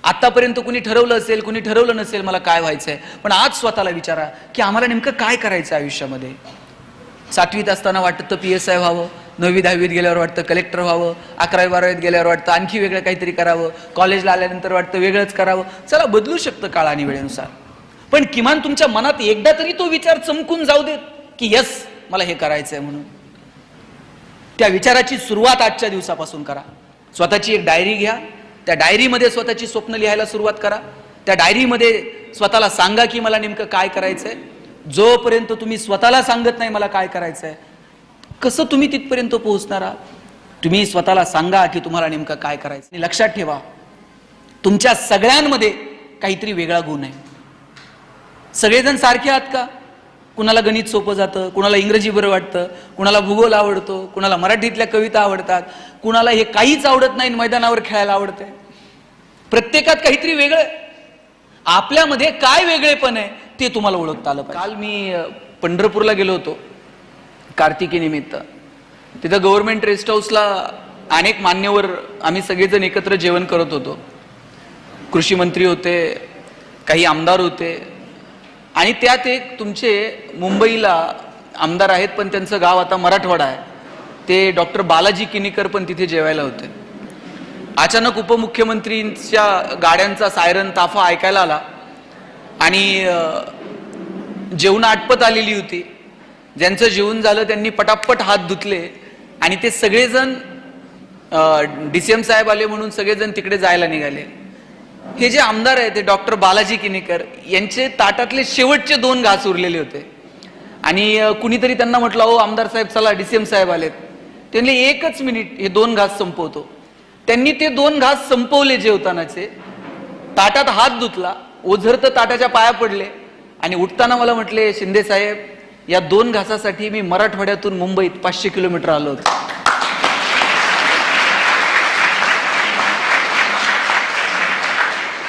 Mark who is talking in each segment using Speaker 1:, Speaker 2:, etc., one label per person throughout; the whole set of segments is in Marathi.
Speaker 1: आतापर्यंत कुणी ठरवलं असेल, कुणी ठरवलं नसेल मला काय व्हायचंय, पण आज स्वतःला विचारा की आम्हाला नेमकं काय करायचं आयुष्यामध्ये. 7वीत असताना वाटतं PSI व्हावं, 9वी 10वीत गेल्यावर वाटतं कलेक्टर व्हावं, 11वी 12वीत गेल्यावर वाटतं आणखी वेगळं काहीतरी करावं, कॉलेजला आल्यानंतर वाटतं वेगळंच करावं. चला, बदलू शकतं काळ आणि वेळेनुसार, पण किमान तुमच्या मनात एकदा तरी तो विचार चमकून जाऊ देत की यस, मला हे करायचंय म्हणून. त्या विचाराची सुरुवात आजच्या दिवसापासून करा. स्वतःची एक डायरी घ्या, त्या डायरीमध्ये स्वतःची स्वप्न लिहायला सुरुवात करा. त्या डायरीमध्ये स्वतःला सांगा की मला नेमकं काय करायचंय. जोपर्यंत तुम्ही स्वतःला सांगत नाही मला काय करायचंय, कसं तुम्ही तिथपर्यंत पोहोचणार आहात. तुम्ही स्वतःला सांगा की तुम्हाला नेमकं काय करायचं. लक्षात ठेवा, तुमच्या सगळ्यांमध्ये काहीतरी वेगळा गुण आहे. सगळेजण सारखे आहात का? कुणाला गणित सोपं जातं, कुणाला इंग्रजी बरं वाटतं, कुणाला भूगोल आवडतो, कुणाला मराठीतल्या कविता आवडतात, कुणाला हे काहीच आवडत नाही, मैदानावर खेळायला आवडते. प्रत्येकात काहीतरी वेगळं आहे. आपल्यामध्ये काय वेगळेपण आहे ते तुम्हाला ओळखता आलं पाहिजे. काल मी पंढरपूरला गेलो होतो कार्तिकी निमित्त. तिथं गव्हर्नमेंट रेस्ट हाऊसला अनेक मान्यवर आम्ही सगळेजण एकत्र जेवण करत होतो. कृषी मंत्री होते, काही आमदार होते, आणि त्यात एक तुमचे मुंबईला आमदार आहेत पण त्यांचं गाव आता मराठवाडा आहे, ते डॉक्टर बालाजी किनीकर पण तिथे जेवायला होते. अचानक उपमुख्यमंत्रींच्या गाड्यांचा सायरन ताफा ऐकायला आला आणि जेवण आटपत आलेली होती. ज्यांचं जेवण झालं त्यांनी पटापट हात धुतले आणि ते सगळेजण DCM साहेब आले म्हणून सगळेजण तिकडे जायला निघाले. हे जे आमदार आहे ते डॉक्टर बालाजी किनीकर यांचे ताटातले शेवटचे 2 घास उरलेले होते आणि कुणीतरी त्यांना म्हटलं, हो आमदार साहेब चला, DCM साहेब आलेत. त्यांनी 1च मिनिट हे 2 घास संपवतो. त्यांनी ते 2 घास संपवले जेवतानाचे, ताटात हात धुतला, ओझरत ताटाच्या पाया पडले आणि उठताना मला म्हटले, शिंदे साहेब, या 2 घासासाठी मी मराठवाड्यातून मुंबईत 500 किलोमीटर आलो होतो.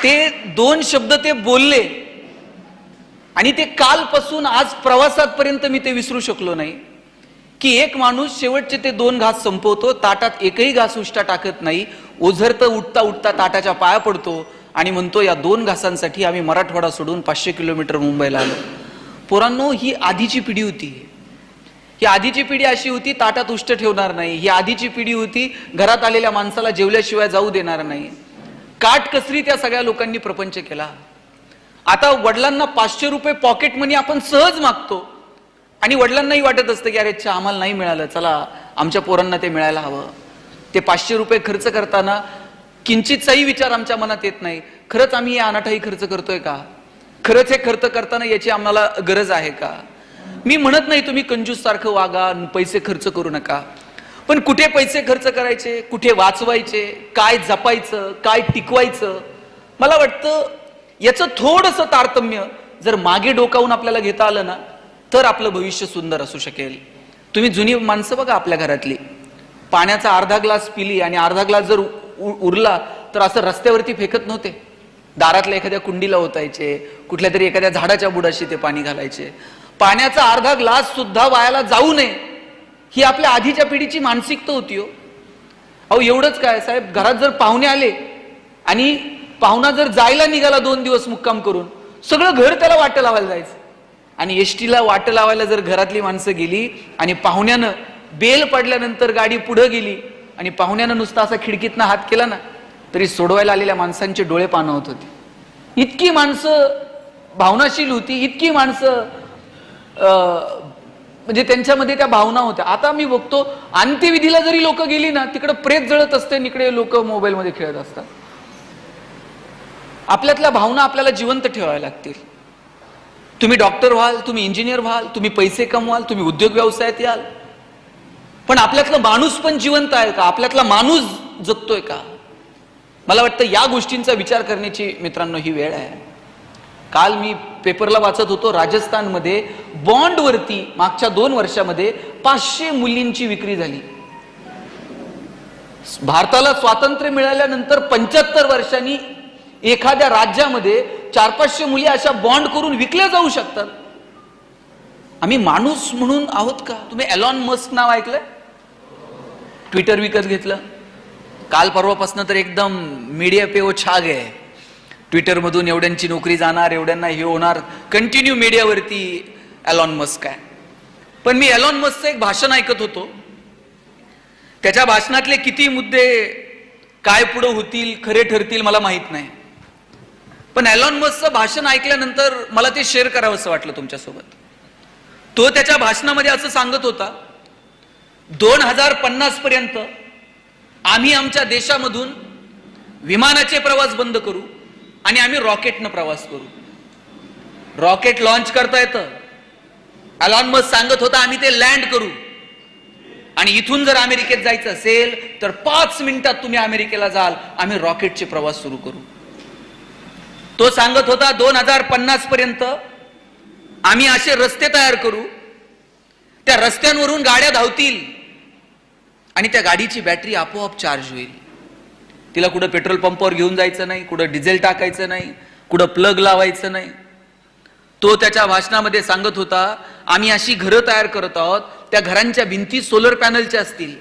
Speaker 1: ते 2 शब्द ते बोलले आणि ते कालपासून आज प्रवासापर्यंत मी ते विसरू शकलो नाही की एक माणूस शेवटचे ते 2 घास संपवतो, ताटात एकही घास उष्टा टाकत नाही, ओझरत उठता उठता ताटाच्या पाया पडतो आणि म्हणतो, या 2 घासांसाठी आम्ही मराठवाडा सोडून 500 किलोमीटर मुंबईला आलो. पोरांनो, ही आधीची पिढी होती. ही आधीची पिढी अशी होती, ताटात उष्ट ठेवणार नाही. ही आधीची पिढी होती, घरात आलेल्या माणसाला जेवल्याशिवाय जाऊ देणार नाही. काटकसरी त्या सगळ्या लोकांनी प्रपंच केला. आता वडिलांना 500 रुपये पॉकेट मनी आपण सहज मागतो आणि वडिलांनाही वाटत असतं की अरे अच्छा, आम्हाला नाही मिळालं, चला आमच्या पोरांना ते मिळायला हवं. ते 500 रुपये खर्च करताना किंचितचाही विचार आमच्या मनात येत नाही, खरंच आम्ही हे अनाठाई खर्च करतोय का? खरंच हे खर्च करताना याची आम्हाला गरज आहे का? मी म्हणत नाही तुम्ही कंजूस सारखं वागा, पैसे खर्च करू नका, पण कुठे पैसे खर्च करायचे, कुठे वाचवायचे, काय जपायचं, काय टिकवायचं, मला वाटतं याचं थोडंसं तारतम्य जर मागे डोकावून आपल्याला घेता आलं ना, तर आपलं भविष्य सुंदर असू शकेल. तुम्ही जुनी माणसं बघा आपल्या घरातली, पाण्याचा अर्धा ग्लास पिली आणि अर्धा ग्लास जर उरला तर असं रस्त्यावरती फेकत नव्हते. दारातल्या एखाद्या कुंडीला ओतायचे, कुठल्या तरी एखाद्या झाडाच्या बुडाशी ते पाणी घालायचे. पाण्याचा अर्धा ग्लास सुद्धा वायाला जाऊ नये, ही आपल्या आधीच्या पिढीची मानसिकता होती. अहो एवढंच काय साहेब, घरात जर पाहुणे आले आणि पाहुणा जर जायला निघाला 2 दिवस मुक्काम करून, सगळं घर त्याला वाटं लावायला जायचं. आणि एसटीला वाटं लावायला जर घरातली माणसं गेली आणि पाहुण्यानं बेल पडल्यानंतर गाडी पुढे गेली आणि पाहुण्यानं नुसता असा खिडकीतनं हात केला ना, तरी सोडवायला आलेल्या माणसांचे डोळे पाणवत होते. इतकी माणसं भावनाशील होती, इतकी माणसं म्हणजे त्यांच्यामध्ये त्या भावना होत्या. आता मी बघतो अंत्यविधीला जरी लोक गेली ना, तिकडे प्रेत जळत असते, इकडे लोक मोबाईलमध्ये खेळत असतात. आपल्यातल्या भावना आपल्याला जिवंत ठेवाव्या लागतील. तुम्ही डॉक्टर व्हाल, तुम्ही इंजिनियर व्हाल, तुम्ही पैसे कमवाल, तुम्ही उद्योग व्यवसायात याल, पण आपल्यातला माणूस पण जिवंत आहे का? आपल्यातला माणूस जगतोय का? मला वाटतं या गोष्टींचा विचार करण्याची मित्रांनो ही वेळ आहे. काल मी पेपरला वाचत होतो, राजस्थानमध्ये बॉन्डवरती मागच्या 2 वर्षामध्ये 500 मुलींची विक्री झाली. भारताला स्वातंत्र्य मिळाल्यानंतर 75 वर्षांनी एखाद्या राज्यामध्ये 400-500 मुली अशा बॉन्ड करून विकल्या जाऊ शकतात. आम्ही माणूस म्हणून आहोत का? तुम्ही एलॉन मस्क नाव ऐकलंय? ट्विटर विकत घेतलं. काल परवापासून तर एकदम मीडिया पे वो छा गए. ट्विटरमधून एवढ्यांची नोकरी जाणार, एवढ्यांना हे होणार, कंटिन्यू मीडियावरती एलॉन मस्क आहे. पण मी एलॉन मस्कचं एक भाषण ऐकत होतो. त्याच्या भाषणातले किती मुद्दे काय पुढे होतील, खरे ठरतील मला माहित नाही. पण एलॉन मस्कचं भाषण ऐकल्यानंतर मला ते शेअर करावं असं वाटलं तुमच्यासोबत. तो त्याच्या भाषणामध्ये असं सांगत होता, 2050 पर्यंत आम्ही आमच्या देशामधून विमानाचे प्रवास बंद करू आणि आम्ही रॉकेटनं प्रवास करू. रॉकेट लॉन्च करता येतं. एलॉन मस्क सांगत होता आम्ही ते लँड करू आणि इथून जर अमेरिकेत जायचं असेल तर 5 मिनिटात तुम्ही अमेरिकेला जाल, आम्ही रॉकेटचे प्रवास सुरू करू. तो सांगत होता 2050 पर्यंत आम्ही असे रस्ते तयार करू, त्या रस्त्यांवरून गाड्या धावतील आणि त्या गाडीची बॅटरी आपोआप चार्ज होईल. तिला कुठं पेट्रोल पंपावर घेऊन जायचं नाही, कुठं डिझेल टाकायचं नाही, कुठं प्लग लावायचं नाही. तो त्याच्या भाषणामध्ये सांगत होता आम्ही अशी घरं तयार करत आहोत, त्या घरांच्या भिंती सोलर पॅनलच्या असतील.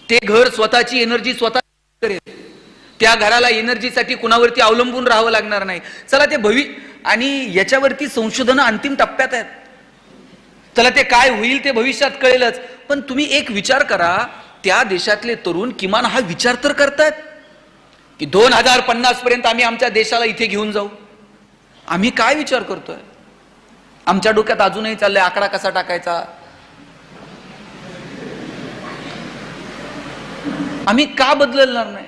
Speaker 1: ते घर स्वतःची एनर्जी स्वतः करेल. त्या घराला एनर्जीसाठी कुणावरती अवलंबून राहावं लागणार नाही. चला ते आणि याच्यावरती संशोधन अंतिम टप्प्यात आहेत. चला ते काय होईल ते भविष्यात कळेलच. पण तुम्ही एक विचार करा, त्या देशातले तरुण किमान हा विचार तर करतायत की 2050 पर्यंत आम्ही आमच्या देशाला इथे घेऊन जाऊ. आम्ही काय विचार करतोय? आमच्या डोक्यात अजूनही चाललंय आकडा कसा टाकायचा. आम्ही का बदलणार नाही?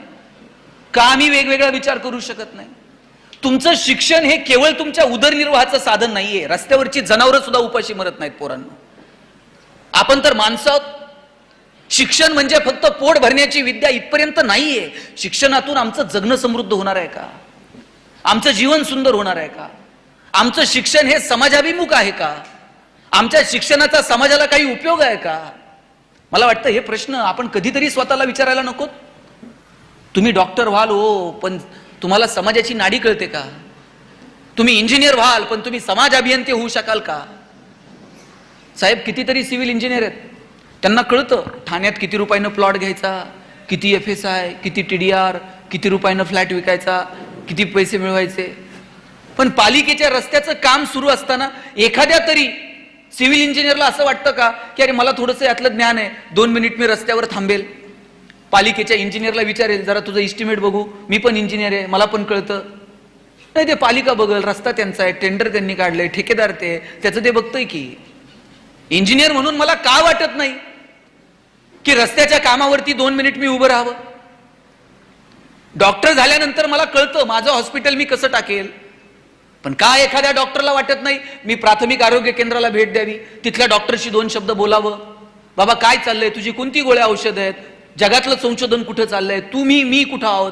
Speaker 1: का आम्ही वेगवेगळा विचार करू शकत नाही? तुमचं शिक्षण हे केवळ तुमच्या उदरनिर्वाहाचं साधन नाहीये. रस्त्यावरची जनावरं सुद्धा उपाशी मरत नाहीत पोरांना. आपण तर माणसं आहोत. शिक्षण म्हणजे फक्त पोट भरण्याची विद्या इथपर्यंत नाहीये. शिक्षणातून आमचं जगणं समृद्ध होणार आहे का? आमचं जीवन सुंदर होणार आहे का? आमचं शिक्षण हे समाजाभिमुख आहे का? आमच्या शिक्षणाचा समाजाला काही उपयोग आहे का? मला वाटतं हे प्रश्न आपण कधीतरी स्वतःला विचारायला नको. तुम्ही डॉक्टर व्हाल हो, पण तुम्हाला समाजाची नाडी कळते का? तुम्ही इंजिनियर व्हाल, पण तुम्ही समाज अभियंते होऊ शकाल का? साहेब कितीतरी सिव्हिल इंजिनियर आहेत, त्यांना कळतं ठाण्यात किती रुपयानं प्लॉट घ्यायचा, किती FSI, किती TDR, किती रुपयानं फ्लॅट विकायचा, किती पैसे मिळवायचे. पण पालिकेच्या रस्त्याचं काम सुरू असताना एखाद्या तरी सिव्हिल इंजिनियरला असं वाटतं का की अरे मला थोडंसं यातलं ज्ञान आहे, 2 मिनिट मी रस्त्यावर थांबेल, पालिकेच्या इंजिनियरला विचारेल जरा तुझं इस्टिमेट बघू, मी पण इंजिनियर आहे मला पण कळतं. नाही, ते पालिका बघल, रस्ता त्यांचा आहे, टेंडर त्यांनी काढलंय, ठेकेदार ते त्याचं ते बघतोय की. इंजिनियर म्हणून मला का वाटत नाही की रस्त्याच्या कामावरती 2 मिनिट मी उभं राहावं? डॉक्टर झाल्यानंतर मला कळतं माझं हॉस्पिटल मी कसं टाकेल. पण का एखाद्या डॉक्टरला वाटत नाही मी प्राथमिक आरोग्य केंद्राला भेट द्यावी, तिथल्या डॉक्टरशी 2 शब्द बोलावं, बाबा काय चाललंय, तुझी कोणती गोळ्या औषध आहेत, जगातलं संशोधन कुठं चाललंय, तुम्ही मी कुठं आहोत?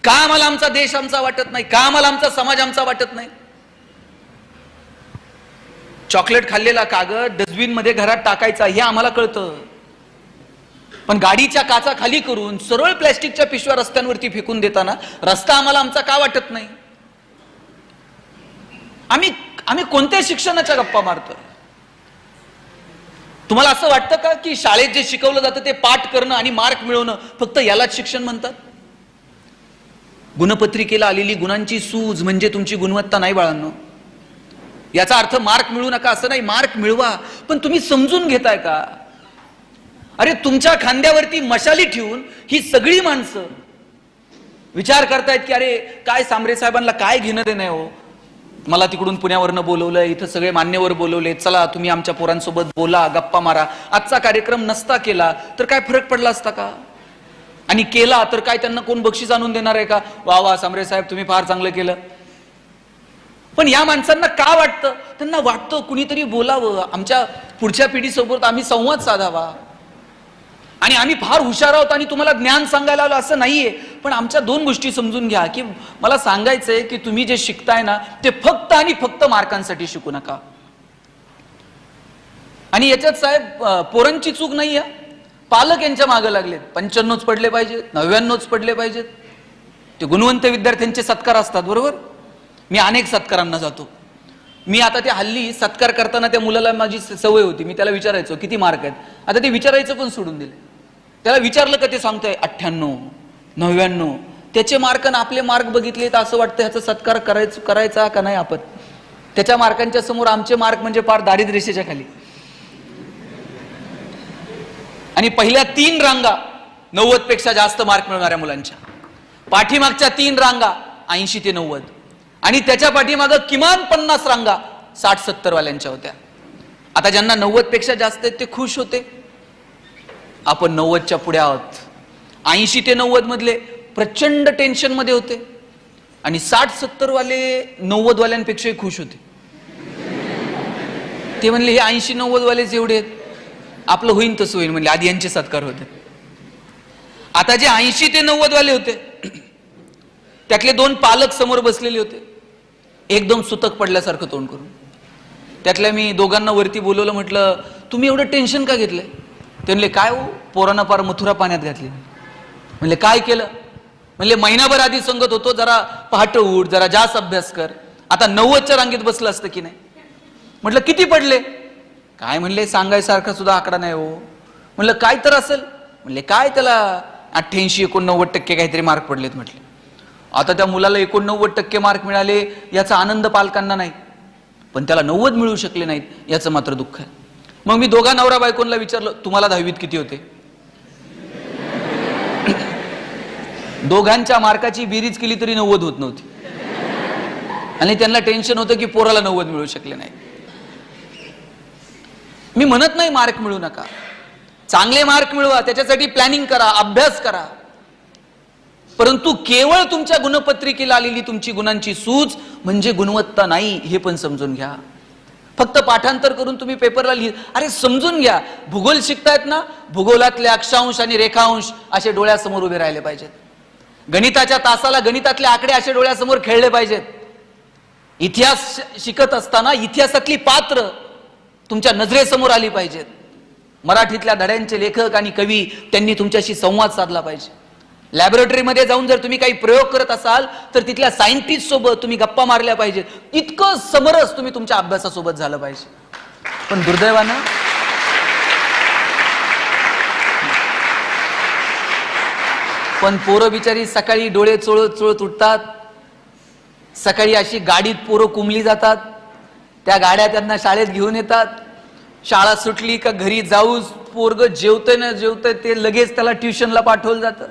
Speaker 1: का आम्हाला आमचा देश आमचा वाटत नाही? का आम्हाला आमचा समाज आमचा वाटत नाही? चॉकलेट खाल्लेला कागद डस्टबिन मध्ये घरात टाकायचा हे आम्हाला कळतं, पण गाडीच्या काचा खाली करून सरळ प्लॅस्टिकच्या पिशव्या रस्त्यांवरती फेकून देताना रस्ता आम्हाला आमचा का वाटत नाही? आम्ही कोणत्या शिक्षणाच्या गप्पा मारतोय? तुम्हाला असं वाटतं का की शाळेत जे शिकवलं जातं ते पाठ करणं आणि मार्क मिळवणं फक्त यालाच शिक्षण म्हणतात? गुणपत्रिकेला आलेली गुणांची सूज म्हणजे तुमची गुणवत्ता नाही बाळांनो. याचा अर्थ मार्क मिळू नका असं नाही, मार्क मिळवा, पण तुम्ही समजून घेताय का? अरे तुमच्या खांद्यावरती मशाली ठेवून ही सगळी माणसं विचार करतायत की अरे काय सांबरे साहेबांना काय घेणं देणं आहे हो, मला तिकडून पुण्यावरनं बोलवलंय, इथं सगळे मान्यवर बोलवले, चला तुम्ही आमच्या पोरांसोबत बोला, गप्पा मारा. आजचा कार्यक्रम नसता केला तर काय फरक पडला असता का? आणि केला तर काय त्यांना कोण बक्षीस आणून देणार आहे का? वा वा सांबरे साहेब तुम्ही फार चांगलं केलं. पण या माणसांना का वाटतं? त्यांना वाटतं कुणीतरी बोलावं, आमच्या पुढच्या पिढीसोबत आम्ही संवाद साधावा, आणि आम्ही फार हुशार आहोत आणि तुम्हाला ज्ञान सांगायला आलो असं नाहीये. पण आमच्या 2 गोष्टी समजून घ्या की मला सांगायचंय की तुम्ही जे शिकताय ना ते फक्त आणि फक्त मार्कांसाठी शिकू नका. आणि याच्यात साहेब पोरांची चूक नाही आहे, पालक यांच्या मागे लागलेत. 95च पडले पाहिजेत, 99च पडले पाहिजेत. ते गुणवंत विद्यार्थ्यांचे सत्कार असतात बरोबर. मी अनेक सत्कारांना जातो. मी आता ते हल्ली सत्कार करताना त्या मुलाला माझी सवय होती, मी त्याला विचारायचो किती मार्क आहेत. आता ते विचारायचं पण सोडून दिले. त्याला विचारलं का ते सांगतोय 98, 99, त्याचे मार्क आणि आपले मार्क बघितले तर असं वाटतं ह्याचा सत्कार करायचा का नाही आपण. त्याच्या मार्कांच्या समोर आमचे मार्क म्हणजे फार दारिद्र्य रेषेच्या खाली. आणि पहिल्या 3 रांगा 90 पेक्षा जास्त मार्क मिळणाऱ्या मुलांच्या, पाठीमागच्या 3 रांगा 80 ते 90, आणि त्याच्या पाठीमागं किमान 50 रांगा 60-70 वाल्यांच्या होत्या. आता ज्यांना 90 पेक्षा जास्त आहेत ते खुश होते. आपण 90च्या पुढे आहोत. 80 ते 90 मधले प्रचंड टेन्शन मध्ये होते, आणि 60-70 वाले 90 वाल्यांपेक्षाही खुश होते. ते म्हणले हे 80-90 वालेच एवढे आहेत, आपलं होईन तसं होईल म्हणले. आधी यांचे सत्कार होते. आता जे 80 ते 90 वाले होते त्यातले 2 पालक समोर बसलेले होते, एकदम सुतक पडल्यासारखं तोंड करून. त्यातल्या मी दोघांना वरती बोलवलं, म्हटलं तुम्ही एवढं टेन्शन का घेतलंय. ते म्हणले काय हो, पोरांना पार मथुरा पाण्यात घातली. म्हणले काय केलं. म्हणले महिनाभर आधी सांगत होतो जरा पहाटे उठ, जरा जास्त अभ्यास कर, आता 90च्या रांगेत बसलं असतं की नाही. म्हटलं किती पडले. काय म्हणले सांगायसारखा सुद्धा आकडा नाही हो. म्हणलं काय तर असेल. म्हणले काय त्याला 88-89% काहीतरी मार्क पडलेत. म्हटले आता त्या मुलाला 89% मार्क मिळाले याचा आनंद पालकांना नाही, पण त्याला 90 मिळू शकले नाहीत याचं मात्र दुःख आहे. मग मी दोघा नवरा बायकोंना विचारलं तुम्हाला 10वीत किती होते. दोघांच्या मार्काची बेरीज केली तरी 90 होत नव्हती, आणि त्यांना टेन्शन होतं की पोराला 90 मिळू शकले नाही. मी म्हणत नाही मार्क मिळू नका, चांगले मार्क मिळवा, त्याच्यासाठी प्लॅनिंग करा, अभ्यास करा, परंतु केवळ तुमच्या गुणपत्रिकेला आलेली तुमची गुणांची सूज म्हणजे गुणवत्ता नाही हे पण समजून घ्या. फक्त पाठांतर करून तुम्ही पेपरला अरे समजून घ्या. भूगोल शिकतायत ना, भूगोलातले अक्षांश आणि रेखांश असे डोळ्यासमोर उभे राहिले पाहिजेत. गणिताच्या तासाला गणितातले आकडे असे डोळ्यासमोर खेळले पाहिजेत. इतिहास शिकत असताना इतिहासातली पात्र तुमच्या नजरेसमोर आली पाहिजेत. मराठीतल्या धड्यांचे लेखक आणि कवी त्यांनी तुमच्याशी संवाद साधला पाहिजे. लॅबोरेटरीमध्ये जाऊन जर तुम्ही काही प्रयोग करत असाल तर तिथल्या सायंटिस्ट सोबत तुम्ही गप्पा मारल्या पाहिजेत. इतकं समरस तुम्ही तुमच्या अभ्यासासोबत झालं पाहिजे. पण दुर्दैवानं पोरं बिचारी सकाळी डोळे चोळत चोळत उठतात. सकाळी अशी गाडीत पोरं कुंबली जातात, त्या गाड्या त्यांना शाळेत घेऊन येतात. शाळा सुटली का घरी जाऊच पोरग जेवतंय ना जेवतंय ते लगेच त्याला ट्युशनला पाठवलं जातं.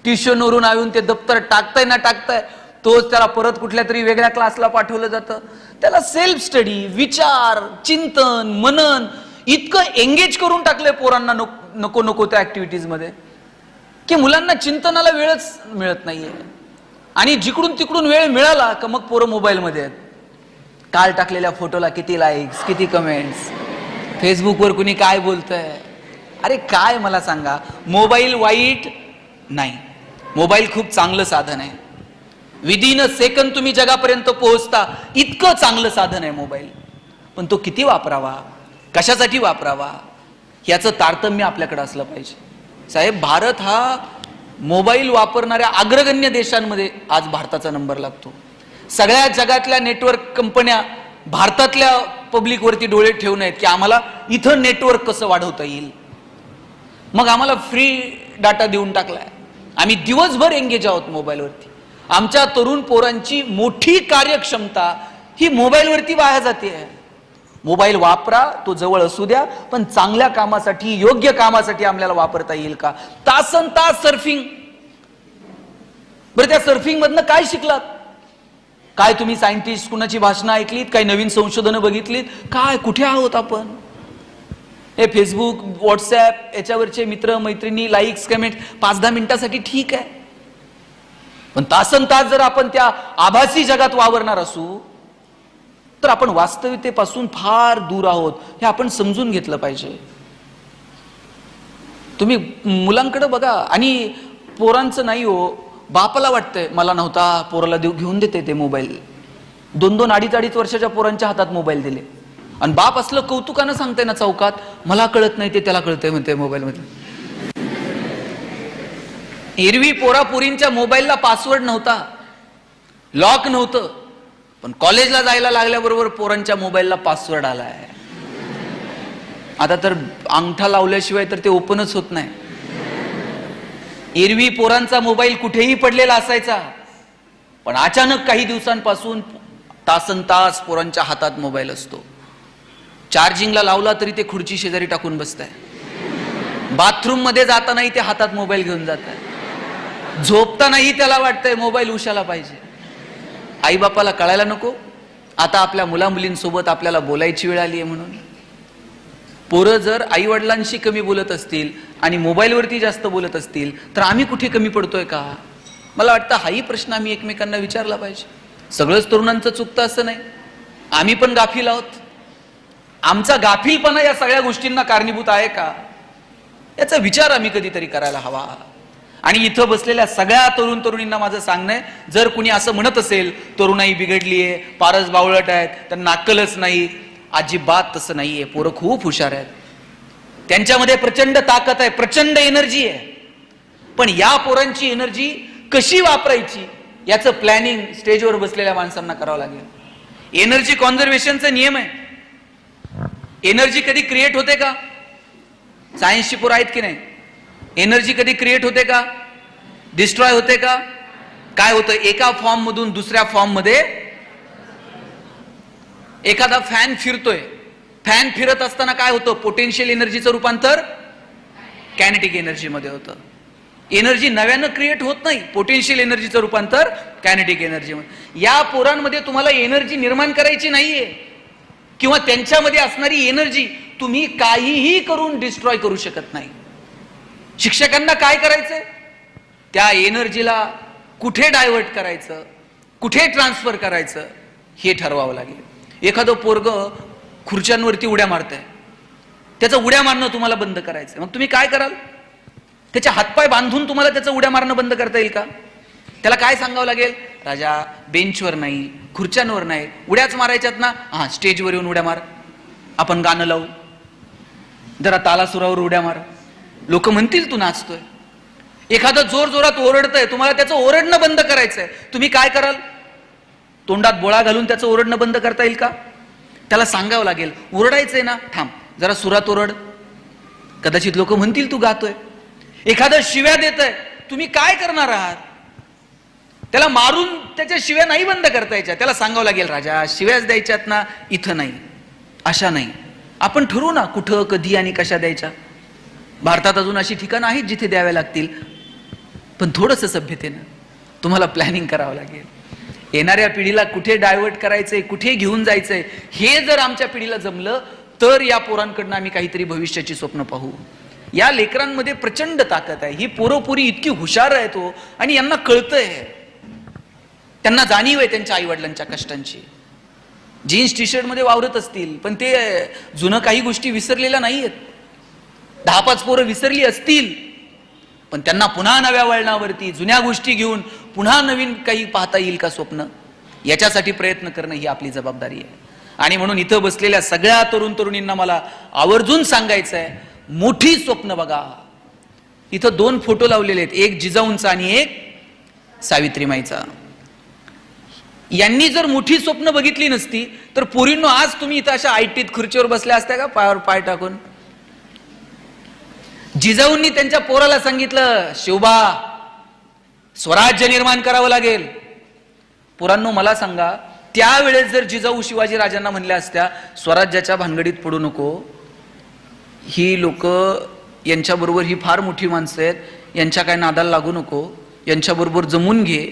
Speaker 1: ट्युशनवरून येऊन ते दप्तर टाकताय ना टाकताय तोच त्याला परत कुठल्या तरी वेगळ्या क्लासला पाठवलं जातं. त्याला सेल्फ स्टडी, विचार, चिंतन, मनन इतकं एंगेज करून टाकलंय पोरांना नको नको त्या ऍक्टिव्हिटीज मध्ये की मुलांना चिंतनाला वेळच मिळत नाहीये. आणि जिकडून तिकडून वेळ मिळाला का मग पोरं मोबाईलमध्ये आहेत. काल टाकलेल्या फोटोला किती लाईक्स, किती कमेंट्स, फेसबुकवर कुणी काय बोलतंय. अरे काय मला सांगा, मोबाईल वाईट नाही, मोबाईल खूप चांगलं साधन आहे. विदिन अ सेकंद तुम्ही जगापर्यंत पोहोचता इतकं चांगलं साधन आहे मोबाईल. पण तो किती वापरावा, कशासाठी वापरावा याचं तारतम्य आपल्याकडे असलं पाहिजे. साहेब, भारत हा मोबाईल वापरणाऱ्या अग्रगण्य देशांमध्ये आज भारताचा नंबर लागतो. सगळ्या जगातल्या नेटवर्क कंपन्या भारतातल्या पब्लिक वरती डोळे ठेवून आहेत की आम्हाला इथं नेटवर्क कसं वाढवता येईल. मग आम्हाला फ्री डाटा देऊन टाकलाय. आम्ही दिवसभर एंगेज आहोत मोबाईलवरती. आमच्या तरुण पोरांची मोठी कार्यक्षमता ही मोबाईलवरती वाया जाते. मोबाईल वापरा, तो जवळ असू द्या, पण चांगल्या कामासाठी, योग्य कामासाठी आपल्याला वापरता येईल का. तासन तास सर्फिंग. बरं, त्या सर्फिंग मधनं काय शिकलात. काय तुम्ही सायंटिस्ट कुणाची भाषणं ऐकलीत, काही नवीन संशोधनं बघितलीत, काय कुठे आहोत आपण. हे फेसबुक, व्हॉट्सॲप याच्यावरचे मित्र मैत्रिणी, लाईक्स, कमेंट 5-10 मिनिटासाठी ठीक आहे, पण तासन तास जर आपण त्या आभासी जगात वावरणार असू तर आपण वास्तविकतेपासून फार दूर आहोत. हे आपण समजून घेतलं पाहिजे. तुम्ही मुलांकडे बघा. आणि पोरांचं नाही हो, बापाला वाटतंय मला नव्हता, पोराला घेऊन देते ते मोबाईल. 2-2, 2.5 वर्षाच्या पोरांच्या हातात मोबाईल दिले, आणि बाप असलं कौतुकानं सांगताय ना चौकात, मला कळत नाही ते त्याला कळतंय म्हणते मोबाईल मध्ये. एरवी पोरापोरींच्या मोबाईलला पासवर्ड नव्हता, लॉक नव्हतं, पण कॉलेजला जायला लागल्याबरोबर पोरांच्या मोबाईलला पासवर्ड आलाय. आता तर अंगठा लावल्याशिवाय तर ते ओपनच होत नाही. एरवी पोरांचा मोबाईल कुठेही पडलेला असायचा, पण अचानक काही दिवसांपासून तासनतास पोरांच्या हातात मोबाईल असतो. चार्जिंगला लावला तरी ते खुर्ची शेजारी टाकून बसताय. बाथरूम मध्ये जातानाही ते हातात मोबाईल घेऊन जात आहे. झोपतानाही त्याला वाटतंय मोबाईल उशाला पाहिजे. आई बापाला कळायला नको आता आपल्या मुला मुलींसोबत आपल्याला बोलायची वेळ आली आहे म्हणून. पोरं जर आई वडिलांशी कमी बोलत असतील आणि मोबाईलवरती जास्त बोलत असतील तर आम्ही कुठे कमी पडतोय का? मला वाटतं हाही प्रश्न आम्ही एकमेकांना विचारला पाहिजे. सगळंच तरुणांचं चुकतं असं नाही, आम्ही पण गाफील आहोत. आमचा गाफीलपणा या सगळ्या गोष्टींना कारणीभूत आहे का, याचा विचार आम्ही कधीतरी करायला हवा. आणि इथं बसलेल्या सगळ्या तरुण तरुणींना माझं सांगणं आहे, जर कुणी असं म्हणत असेल तरुणाई बिघडलीये, पारस बावळट आहेत, त्यांना अक्कलच नाही, अजिबात तसं नाहीये. पोरं खूप हुशार आहेत, त्यांच्यामध्ये प्रचंड ताकद आहे, प्रचंड एनर्जी आहे. पण या पोरांची एनर्जी कशी वापरायची याचं प्लॅनिंग स्टेजवर बसलेल्या माणसांना करावं लागेल. एनर्जी कॉन्झर्वेशनचा नियम आहे. एनर्जी कधी क्रिएट होते का? सायन्सची पोरं आहेत की नाही? एनर्जी कधी क्रिएट होते का? डिस्ट्रॉय होते का? काय होतं, एका फॉर्म मधून दुसऱ्या फॉर्म मध्ये. एखादा फॅन फिरतोय, फॅन फिरत असताना काय होतं, पोटेन्शियल एनर्जीचं रूपांतर कायनेटिक एनर्जी मध्ये होतं. एनर्जी नव्यानं क्रिएट होत नाही, पोटेन्शियल एनर्जीचं रूपांतर कायनेटिक एनर्जी मध्ये. या पोरांमध्ये तुम्हाला एनर्जी निर्माण करायची नाहीये, किंवा त्यांच्यामध्ये असणारी एनर्जी तुम्ही काहीही करून डिस्ट्रॉय करू शकत नाही. शिक्षकांना काय करायचंय, त्या एनर्जीला कुठे डायव्हर्ट करायचं, कुठे ट्रान्सफर करायचं हे ठरवावं लागेल. एखादं पोरग खुर्च्यांवरती उड्या मारतंय, त्याचं उड्या मारणं तुम्हाला बंद करायचं, मग तुम्ही काय कराल? त्याचे हातपाय बांधून तुम्हाला त्याचं उड्या मारणं बंद करता येईल का? त्याला काय सांगावं लागेल, राजा बेंचवर नाही, खुर्च्यांवर नाही, उड्याच मारायच्यात ना, हा स्टेजवर येऊन उड्या मार, आपण गाणं लावू, जरा तालासुरावर उड्या मार, लोक म्हणतील तू नाचतोय. एखादं जोर जोरात ओरडतंय, तुम्हाला त्याचं ओरडणं बंद करायचंय, तुम्ही काय कराल? तोंडात बोळा घालून त्याचं ओरडणं बंद करता येईल का? त्याला सांगावं लागेल, ओरडायचंय ना, थांब जरा सुरात ओरड, कदाचित लोक म्हणतील तू गातोय. एखादं शिव्या देतंय, तुम्ही काय करणार आहात? त्याला मारून त्याच्या शिव्या नाही बंद करता यायच्या, त्याला सांगावं लागेल, राजा शिव्याच द्यायच्यात ना, इथं नाही, अशा नाही, आपण ठरवू ना कुठं, कधी आणि कशा द्यायच्या. भारतात अजून अशी ठिकाणं आहेत जिथे द्याव्या लागतील, पण थोडंसं सभ्यतेनं तुम्हाला प्लॅनिंग करावं लागेल. येणाऱ्या पिढीला कुठे डायव्हर्ट करायचंय, कुठे घेऊन जायचंय, हे जर आमच्या पिढीला जमलं तर या पोरांकडनं आम्ही काहीतरी भविष्याची स्वप्न पाहू. या लेकरांमध्ये प्रचंड ताकद आहे. ही पोरपोरी इतकी हुशार आहेत हो, आणि यांना कळतंय, त्यांना जाणीव आहे त्यांच्या आई वडिलांच्या कष्टांची. जीन्स टी शर्ट मध्ये वावरत असतील, पण ते जुनं काही गोष्टी विसरलेल्या नाहीयेत. 10-5 पोरं विसरली असतील, पण त्यांना पुन्हा नव्या वळणावरती जुन्या गोष्टी घेऊन पुन्हा नवीन काही पाहता येईल का स्वप्न, याच्यासाठी प्रयत्न करणं ही आपली जबाबदारी आहे. आणि म्हणून इथं बसलेल्या सगळ्या तरुण तरुणींना मला आवर्जून सांगायचं आहे, मोठी स्वप्न बघा. इथं 2 फोटो लावलेले आहेत, एक जिजाऊंचा आणि एक सावित्रीमाईचा. यांनी जर मोठी स्वप्न बघितली नसती तर पोरींनो आज तुम्ही इथं अशा आयटीत खुर्चीवर बसल्या असत्या का, पायावर पाय टाकून? जिजाऊंनी त्यांच्या पोराला सांगितलं, शिवबा स्वराज्य निर्माण करावं लागेल. पोरांनो मला सांगा, त्यावेळेस जर जिजाऊ शिवाजी राजांना म्हणल्या असत्या स्वराज्याच्या भानगडीत पडू नको, ही लोक यांच्याबरोबर ही फार मोठी माणसं आहेत, यांच्या काय नादाला लागू नको, यांच्याबरोबर जमून घे,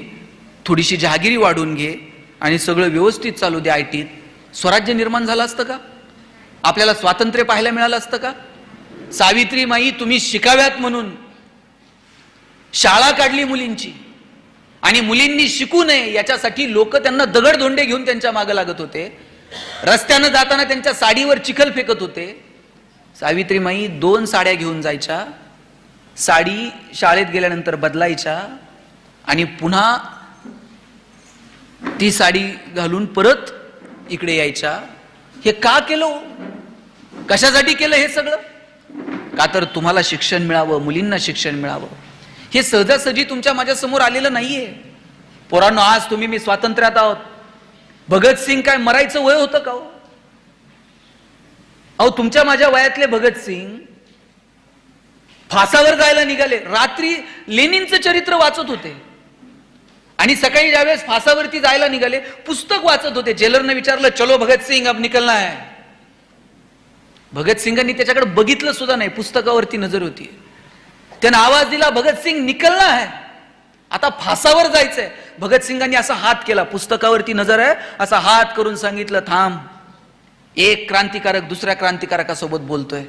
Speaker 1: थोडीशी जहागिरी वाढून घे आणि सगळं व्यवस्थित चालू दे आयटीत, स्वराज्य निर्माण झालं असतं का? आपल्याला स्वातंत्र्य पाहायला मिळालं असतं का? सावित्रीमाई तुम्ही शिकाव्यात म्हणून शाळा काढली मुलींची, आणि मुलींनी शिकू नये याच्यासाठी लोक त्यांना दगडधोंडे घेऊन त्यांच्या मागे लागत होते. रस्त्यानं जाताना त्यांच्या साडीवर चिखल फेकत होते. सावित्रीमाई 2 साड्या घेऊन जायच्या, साडी शाळेत गेल्यानंतर बदलायच्या आणि पुन्हा ती साडी घालून परत इकडे यायच्या. हे का केलं, कशासाठी केलं हे सगळं? का तर तुम्हाला शिक्षण मिळावं, मुलींना शिक्षण मिळावं. हे सहजासहजी तुमच्या माझ्या समोर आलेलं नाहीये. पोरांनो आज तुम्ही मी स्वातंत्र्यात आहोत. भगतसिंग काय मरायचं वय होतं का? अहो तुमच्या माझ्या वयातले भगतसिंग फासावर जायला निघाले, रात्री लेनिनचं चरित्र वाचत होते आणि सकाळी ज्यावेळेस फासावरती जायला निघाले पुस्तक वाचत होते. जेलरने विचारलं, चलो भगत सिंग अब निकलना है. भगत सिंगांनी त्याच्याकडे बघितलं सुद्धा नाही, पुस्तकावरती नजर होती. त्यानं आवाज दिला, भगत सिंग निकलना है, आता फासावर जायचंय. भगत सिंगांनी असा हात केला, पुस्तकावरती नजर आहे, असा हात करून सांगितलं, थांब, एक क्रांतिकारक दुसऱ्या क्रांतिकारकासोबत बोलतोय.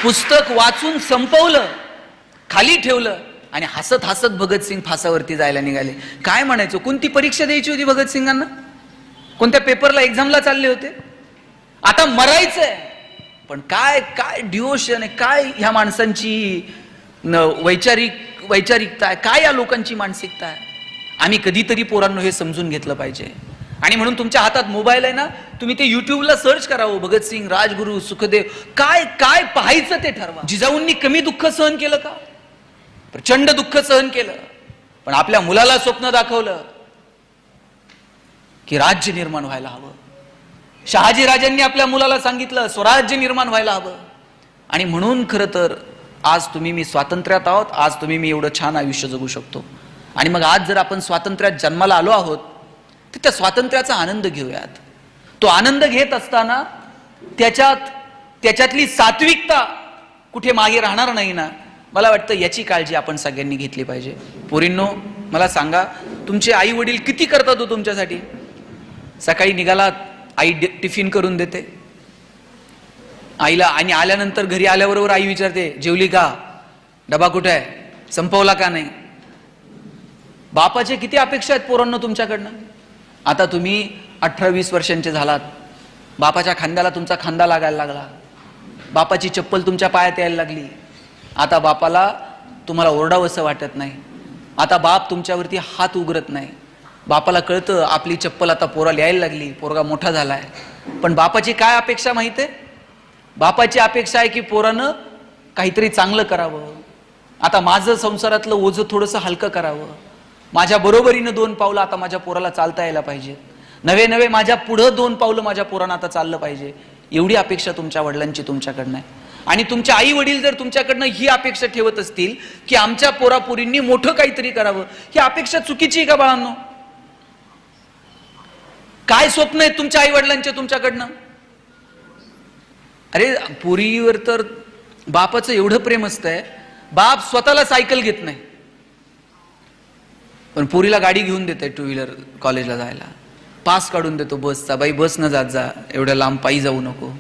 Speaker 1: पुस्तक वाचून संपवलं, खाली ठेवलं आणि हसत हसत भगतसिंग फासावरती जायला निघाले. काय म्हणायचं, कोणती परीक्षा द्यायची होती भगत सिंगांना, कोणत्या पेपरला एक्झामला चालले होते, आता मरायचंय. पण काय काय डिवोशन आहे, काय ह्या माणसांची वैचारिकता आहे, काय या लोकांची मानसिकता आहे. आम्ही कधीतरी पोरांनो हे समजून घेतलं पाहिजे. आणि म्हणून तुमच्या हातात मोबाईल आहे ना, तुम्ही ते युट्यूबला सर्च करावं, भगतसिंग, राजगुरू, सुखदेव, काय काय पाहायचं ते ठरवा. जिजाऊंनी कमी दुःख सहन केलं का, प्रचंड दुःख सहन केलं, पण आपल्या मुलाला स्वप्न दाखवलं की राज्य निर्माण व्हायला हवं. शहाजी राजांनी आपल्या मुलाला सांगितलं स्वराज्य निर्माण व्हायला हवं. आणि म्हणून खरं तर आज तुम्ही मी स्वातंत्र्यात आहोत, आज तुम्ही मी एवढं छान आयुष्य जगू शकतो. आणि मग आज जर आपण स्वातंत्र्यात जन्माला आलो आहोत तर त्या स्वातंत्र्याचा आनंद घेऊयात. तो आनंद घेत असताना त्याच्यातली सात्विकता कुठे मागे राहणार नाही ना, मला वाटतं याची काळजी आपण सगळ्यांनी घेतली पाहिजे. पोरींनो, मला सांगा, तुमचे आई वडील किती करतात हो तुमच्यासाठी. सकाळी निघालात, आई टिफिन करून देते आईला, आणि आल्यानंतर घरी आल्याबरोबर आई विचारते, जेवली का, डबा कुठे आहे, संपवला का नाही. बापाचे किती अपेक्षा आहेत पोरांनो तुमच्याकडनं. आता तुम्ही 18-20 वर्षांचे झालात, बापाच्या खांद्याला तुमचा खांदा लागायला लागला, बापाची चप्पल तुमच्या पायात यायला लागली. आता बापाला तुम्हाला ओरडावंसं वाटत नाही, आता बाप तुमच्यावरती हात उघडत नाही. बापाला कळतं आपली चप्पल आता पोराला यायला लागली, पोरगा मोठा झालाय. पण बापाची काय अपेक्षा माहित आहे, बापाची अपेक्षा आहे की पोरानं काहीतरी चांगलं करावं, आता माझं संसारातलं ओझं थोडंसं हलकं करावं, माझ्या बरोबरीनं 2 पावलं आता माझ्या पोराला चालता यायला पाहिजे, नवे माझ्या पुढं 2 पावलं माझ्या पोरानं आता चाललं पाहिजे. एवढी अपेक्षा तुमच्या वडिलांची तुमच्याकडनं आहे. आणि तुमच्या आई वडील जर तुमच्याकडनं ही अपेक्षा ठेवत असतील की आमच्या पोरापोरींनी मोठं काहीतरी करावं, ही अपेक्षा चुकीची आहे का बाळांनो. काय स्वप्न आहेत तुमच्या आई वडिलांचे तुमच्याकडनं. अरे पोरीवर तर बापाचं एवढं प्रेम असतंय, बाप स्वतःला सायकल घेत नाही पण पोरीला गाडी घेऊन देते, 2 व्हीलर कॉलेजला जायला, पास काढून देतो बसचा, बाई बस न जात जा, एवढ्या लांब पायी जाऊ नको.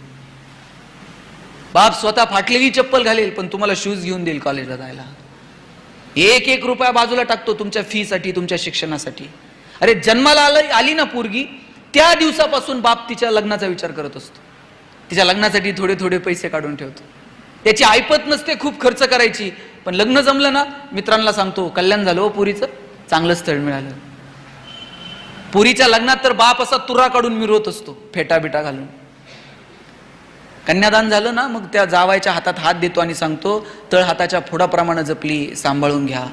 Speaker 1: बाप स्वतः फाटलेली चप्पल घालेल पण तुम्हाला शूज घेऊन देईल कॉलेजला जायला. 1-1 रुपया बाजूला टाकतो तुमच्या फी साठी, तुमच्या शिक्षणासाठी. अरे जन्माला आली ना पोरगी, त्या दिवसापासून बाप तिच्या लग्नाचा विचार करत असतो, तिच्या लग्नासाठी थोडे पैसे काढून ठेवतो. त्याची ऐपत नसते खूप खर्च करायची, पण लग्न जमलं ना मित्रांना सांगतो, कल्याण झालं हो पुरीचं, चांगलं स्थळ मिळालं. पुरीच्या लग्नात तर बाप असा तुरा काढून मिरवत असतो, फेटा बिटा घालून. कन्यादान झालं ना, मग त्या जावायच्या हातात हात देतो आणि सांगतो, तळ हाताच्या फोडाप्रमाणे जपली, सांभाळून घ्या.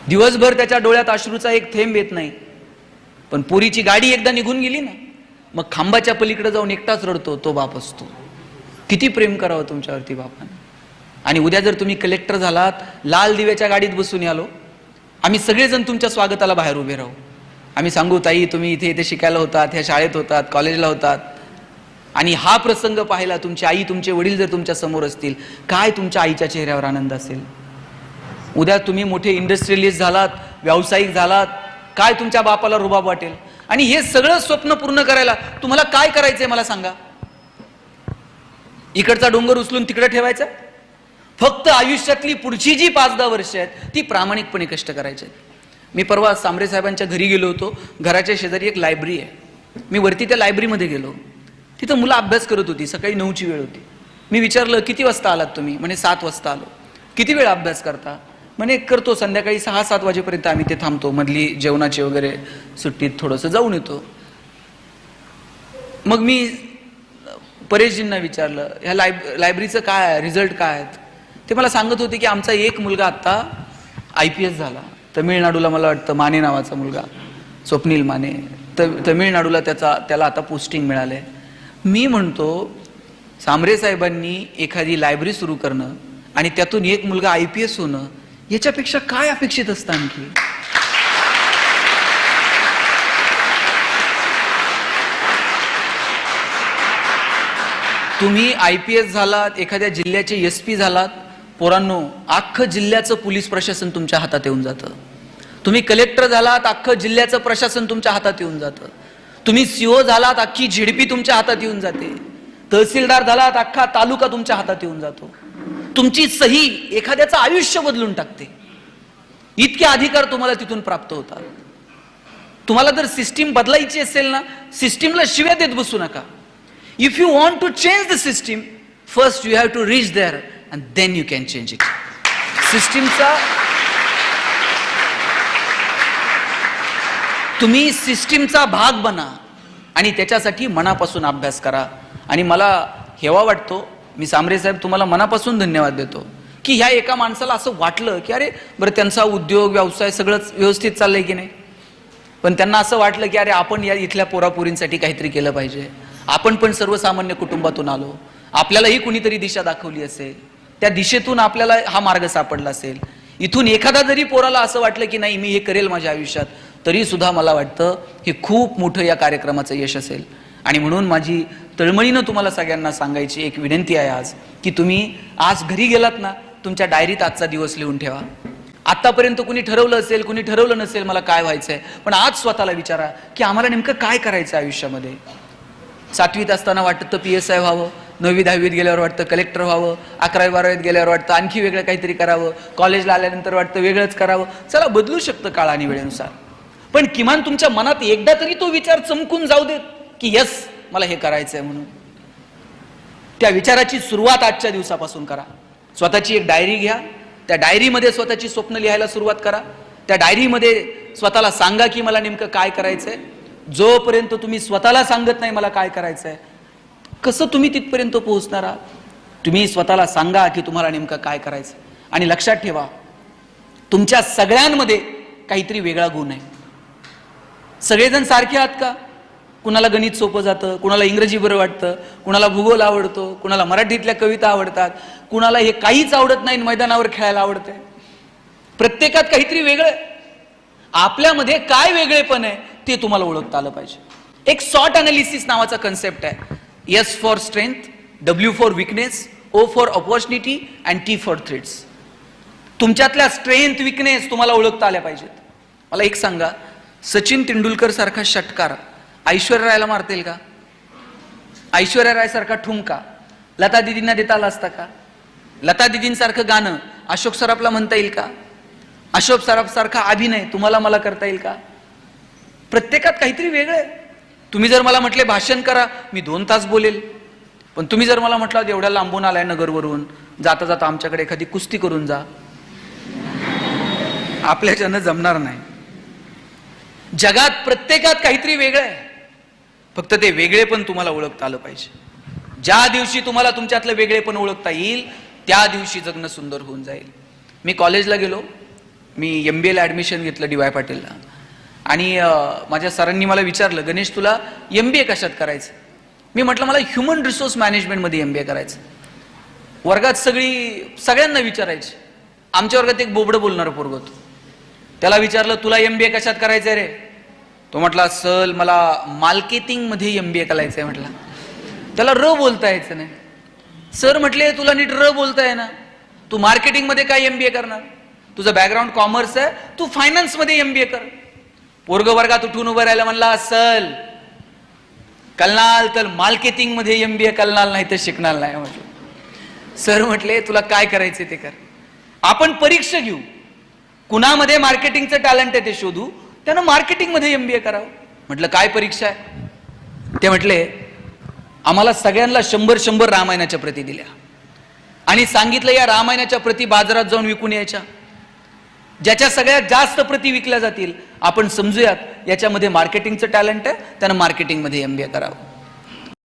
Speaker 1: दिवसभर त्याच्या डोळ्यात अश्रूचा एक थेंब येत नाही. पण पुरीची गाडी एकदा निघून गेली ना, मग खांबाच्या पलीकडे जाऊन एकटाच रडतो तो बाप असतो. किती प्रेम करावं तुमच्यावरती बापाने. आणि उद्या जर तुम्ही कलेक्टर झालात, लाल दिव्याच्या गाडीत बसून आलो, आम्ही सगळेजण तुमच्या स्वागताला बाहेर उभे राहू. आम्ही सांगू, ताई तुम्ही इथे शिकायला होतात, ह्या शाळेत होतात, कॉलेजला होतात, आणि हा प्रसंग पाहिला, तुमची आई तुमचे वडील जर तुमच्या समोर असतील, काय तुमच्या आईच्या चेहऱ्यावर आनंद असेल. उद्या तुम्ही मोठे इंडस्ट्रियलिस्ट झालात, व्यावसायिक झालात, काय तुमच्या बापाला रुबाब वाटेल. आणि हे सगळं स्वप्न पूर्ण करायला तुम्हाला काय करायचंय मला सांगा. इकडचा डोंगर उचलून तिकडे ठेवायचा. फक्त आयुष्यातली पुढची जी 5-10 वर्ष आहेत ती प्रामाणिकपणे कष्ट करायचे आहेत. मी परवा सांबरे साहेबांच्या घरी गेलो होतो. घराच्या शेजारी एक लायब्ररी आहे. मी वरती त्या लायब्ररीमध्ये गेलो. तिथं मुलं अभ्यास करत होती. सकाळी 9ची वेळ होती. मी विचारलं, किती वाजता आलात तुम्ही? म्हणे 7 वाजता आलो. किती वेळ अभ्यास करता? म्हणे करतो संध्याकाळी 6-7 वाजेपर्यंत आम्ही ते थांबतो, मधली जेवणाची वगैरे सुट्टीत थोडंसं जाऊन येतो. मग मी परेशजींना विचारलं, ह्या लायब्ररीचं काय आहे, रिझल्ट काय आहेत? ते मला सांगत होते की आमचा एक मुलगा आत्ता IPS झाला. तमिळनाडूला मला वाटतं माने नावाचा मुलगा, स्वप्नील माने, तमिळनाडूला त्याला आता पोस्टिंग मिळालंय. मी म्हणतो सांबरे साहेबांनी एखादी लायब्ररी सुरू करणं आणि त्यातून एक मुलगा IPS होणं याच्यापेक्षा काय अपेक्षित असतं आणखी. तुम्ही IPS झालात, एखाद्या जिल्ह्याचे SP झालात, पोरांनो अख्खं जिल्ह्याचं पोलीस प्रशासन तुमच्या हातात येऊन जातं. तुम्ही कलेक्टर झालात, अख्खं जिल्ह्याचं प्रशासन तुमच्या हातात येऊन जातं. तुम्ही CO झालात, अख्खी ZP तुमच्या हातात येऊन जाते. तहसीलदार झालात, अख्खा तालुका तुमच्या हातात येऊन जातो. तुमची सही एखाद्याचं आयुष्य बदलून टाकते. इतके अधिकार तुम्हाला तिथून प्राप्त होतात. तुम्हाला जर सिस्टीम बदलायची असेल ना, सिस्टीमला शिव्या देत बसू नका. If you want to change the system, first you have to reach there and then you can change it. तुम्ही सिस्टीमचा भाग बना आणि त्याच्यासाठी मनापासून अभ्यास करा. आणि मला हेवा वाटतो, मी सांबरे साहेब तुम्हाला मनापासून धन्यवाद देतो की ह्या एका माणसाला असं वाटलं की अरे बरं त्यांचा उद्योग व्यवसाय सगळंच व्यवस्थित चाललंय की नाही, पण त्यांना असं वाटलं की अरे आपण या इथल्या पोरापोरींसाठी काहीतरी केलं पाहिजे. आपण पण सर्वसामान्य कुटुंबातून आलो, आपल्यालाही कुणीतरी दिशा दाखवली असेल, त्या दिशेतून आपल्याला हा मार्ग सापडला असेल. इथून एखादा जरी पोराला असं वाटलं की नाही मी हे करेल माझ्या आयुष्यात, तरी सुद्धा मला वाटतं हे खूप मोठं या कार्यक्रमाचं यश असेल. आणि म्हणून माझी तळमळीनं तुम्हाला सगळ्यांना सांगायची एक विनंती आहे आज, की तुम्ही आज घरी गेलात ना, तुमच्या डायरीत आजचा दिवस लिहून ठेवा. आतापर्यंत कुणी ठरवलं असेल, कुणी ठरवलं नसेल मला काय व्हायचंय, पण आज स्वतःला विचारा की आम्हाला नेमकं काय करायचं आयुष्यामध्ये. 7वीत असताना वाटतं PSI व्हावं, 9वी 10वीत गेल्यावर वाटतं कलेक्टर व्हावं, 11वी 12वीत गेल्यावर वाटतं आणखी वेगळं काहीतरी करावं, कॉलेजला आल्यानंतर वाटतं वेगळंच करावं. चला बदलू शकतं काळ आणि वेळेनुसार, पण किमान तुमच्या मनात एकदा तरी तो विचार चमकून जाऊ देत की यस मला हे करायचंय म्हणून. त्या विचाराची सुरुवात आजच्या दिवसापासून करा. स्वतःची एक डायरी घ्या, त्या डायरीमध्ये स्वतःची स्वप्न लिहायला सुरुवात करा. त्या डायरीमध्ये स्वतःला सांगा की मला नेमकं काय करायचंय. जोपर्यंत तुम्ही स्वतःला सांगत नाही मला काय करायचंय, कसं तुम्ही तिथपर्यंत पोहोचणार आहात. तुम्ही स्वतःला सांगा की तुम्हाला नेमकं काय करायचं. आणि लक्षात ठेवा, तुमच्या सगळ्यांमध्ये काहीतरी वेगळा गुण आहे. सगळेजण सारखे आहात का? कुणाला गणित सोपं जातं, कुणाला इंग्रजी बरं वाटतं, कुणाला भूगोल आवडतो, कुणाला मराठीतल्या कविता आवडतात, कुणाला हे काहीच आवडत नाही, मैदानावर खेळायला आवडतंय. प्रत्येकात काहीतरी वेगळं. आपल्यामध्ये काय वेगळेपण आहे ते तुम्हाला ओळखता आलं पाहिजे. एक सॉर्ट अनालिसिस नावाचा कन्सेप्ट आहे. S for strength, W for weakness, O for opportunity and T for threats. तुमच्यातल्या स्ट्रेंथ विकनेस तुम्हाला ओळखता आल्या पाहिजेत. मला एक सांगा, सचिन तेंडुलकर सारखा षटकार ऐश्वर्या रायला मारता येईल का? ऐश्वर्या राय सारखा ठुमका लता दिदींना देता आला असता का? लता दिदींसारखं गाणं अशोक सराफला म्हणता येईल का? अशोक सराफ सारखा अभिनय तुम्हाला मला करता येईल का? प्रत्येकात काहीतरी वेगळं आहे. तुम्ही जर मला म्हटले भाषण करा, मी 2 तास बोलेल. पण तुम्ही जर मला म्हटलं एवढ्या लांबून आलाय नगरवरून, जाता जाता आमच्याकडे एखादी कुस्ती करून जा, आपल्याच्यानं जमणार नाही. जगात प्रत्येकात काहीतरी वेगळं आहे. फक्त ते वेगळे पण तुम्हाला ओळखता आलं पाहिजे. ज्या दिवशी तुम्हाला तुमच्यातलं वेगळे पण ओळखता येईल, त्या दिवशी जगणं सुंदर होऊन जाईल. मी कॉलेजला गेलो, मी MBA ला ऍडमिशन घेतलं DY पाटीलला. आणि माझ्या सरांनी मला विचारलं, गणेश तुला MBA कशात करायचं? मी म्हटलं मला ह्युमन रिसोर्स मॅनेजमेंटमध्ये MBA करायचं. वर्गात सगळ्यांना विचारायचे. आमच्या वर्गात एक बोबडं बोलणारं पोरग होतं. त्याला विचारलं तुला MBA कशात करायचंय रे? तो म्हटला सर मला मार्केटिंग मध्ये MBA करायचंय. म्हटलं त्याला र बोलता यायचं नाही. सर म्हटले तुला नीट र बोलताय ना, तू मार्केटिंग मध्ये काय MBA करणार? तुझं बॅकग्राऊंड कॉमर्स आहे, तू फायनान्स मध्ये MBA कर. पोरग वर्गात उठून उभं राहिला, म्हणला सल कलनाल तर मार्केटिंग मध्ये MBA कलनाल नाही तर शिकणार नाही. म्हटलं सर म्हटले तुला काय करायचे ते कर, आपण परीक्षा घेऊ, कुणामध्ये मार्केटिंगचं टॅलेंट आहे ते शोधू, त्यानं मार्केटिंग मध्ये MBA करावं. म्हटलं काय परीक्षा आहे? ते म्हटले आम्हाला सगळ्यांना 100 रामायणाच्या प्रती दिल्या आणि सांगितलं या रामायणाच्या प्रती बाजारात जाऊन विकून यायच्या. ज्याच्या सगळ्यात जास्त प्रती विकल्या जातील आपण समजूयात याच्यामध्ये मार्केटिंगचं टॅलेंट आहे, त्यानं मार्केटिंग मध्ये MBA करावं.